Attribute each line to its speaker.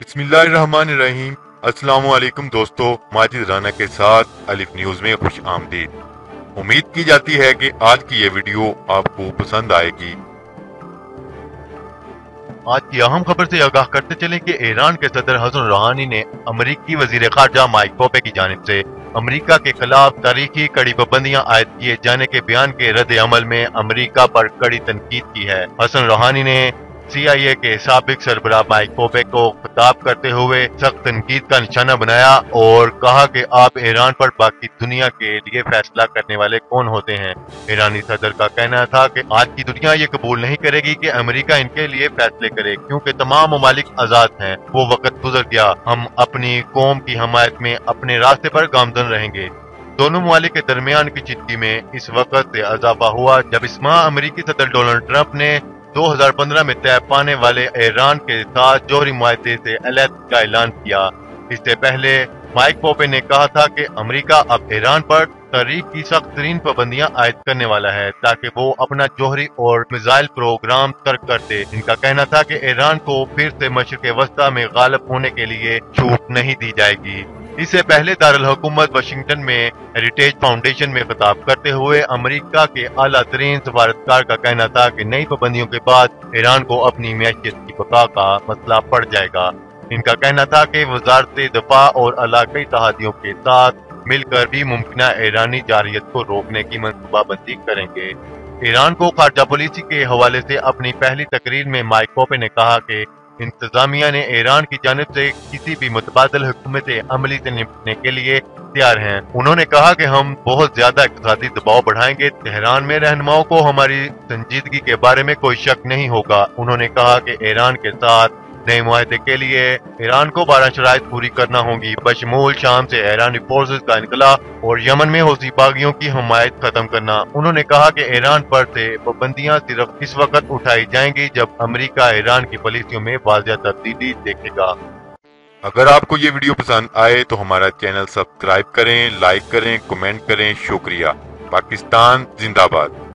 Speaker 1: बिस्मिल्लाहिर्रहमानिर्रहीम। अस्सलाम वालेकुम दोस्तों, माजिद राना के साथ अलिफ न्यूज में खुश आमदीद। उम्मीद की जाती है कि आज की ये वीडियो आपको पसंद आएगी।
Speaker 2: आज की अहम खबर से आगाह करते चलें कि ईरान के सदर हसन रूहानी ने अमरीकी वजीर खारजा माइक पोम्पेओ की जानिब से अमरीका के खिलाफ तारीखी कड़ी पाबंदियां आयद किए जाने के बयान के रद्द अमल में अमरीका पर कड़ी तनकीद की है। हसन रूहानी ने CIA के साबिक सरबराह माइक पोम्पेओ को खिताब करते हुए सख्त तनकीद का निशाना बनाया और कहा कि आप ईरान पर बाकी दुनिया के लिए फैसला करने वाले कौन होते हैं। ईरानी सदर का कहना था कि आज की दुनिया ये कबूल नहीं करेगी कि अमेरिका इनके लिए फैसले करे, क्योंकि तमाम ममालिक आजाद हैं। वो वक्त गुजर गया, हम अपनी कौम की हमायत में अपने रास्ते पर गामजन रहेंगे। दोनों ममालिक के दरमियान की चिट्ठी में इस वक्त से इजाफा हुआ जब इस माह अमेरिकी सदर डोनाल्ड ट्रंप ने 2015 में तय पाने वाले ईरान के साथ जौहरी मुआहदे से अलग का ऐलान किया। इससे पहले माइक पोम्पेओ ने कहा था कि अमेरिका अब ईरान पर तहरीक की सख्त तरीन पाबंदियां आयद करने वाला है ताकि वो अपना जौहरी और मिसाइल प्रोग्राम तर्क कर दे। इनका कहना था कि ईरान को फिर से मशरिक़ वस्ता में गालिब होने के लिए छूट नहीं दी जाएगी। इससे पहले दारुल हुकूमत वाशिंगटन में हेरिटेज फाउंडेशन में खिताब करते हुए अमेरिका के आला तरीन सफारतकार का कहना था कि नई पाबंदियों के बाद ईरान को अपनी मैशियत की बका का मसला पड़ जाएगा। इनका कहना था कि वजारत दफा और इलाकाई इत्तेहादियों के साथ मिलकर भी मुमकिन ईरानी जारियत को रोकने की मंसूबाबंदी करेंगे। ईरान को खारजा पॉलिसी के हवाले से अपनी पहली तकरीर में माइक पोम्पेओ ने कहा कि इंतजामिया ने ईरान की जानिब से किसी भी मुतबादल हुकूमत अमली से निपटने के लिए तैयार हैं। उन्होंने कहा कि हम बहुत ज्यादा इक़्तिसादी दबाव बढ़ाएंगे। तेहरान में रहनुमाओं को हमारी संजीदगी के बारे में कोई शक नहीं होगा। उन्होंने कहा कि ईरान के साथ नए मुआहदे के लिए ईरान को 12 शराइत पूरी करना होगी, बशमूल शाम से ईरानी फोर्सेस का इनकला और यमन में हौसी बागियों की हमायत खत्म करना। उन्होंने कहा कि ईरान पर से पाबंदियां सिर्फ इस वक्त उठाई जाएंगी जब अमेरिका ईरान की पॉलिसियों में वाज़ेह तब्दीली देखेगा।
Speaker 1: अगर आपको ये वीडियो पसंद आए तो हमारा चैनल सब्सक्राइब करें, लाइक करें, कमेंट करें। शुक्रिया। पाकिस्तान जिंदाबाद।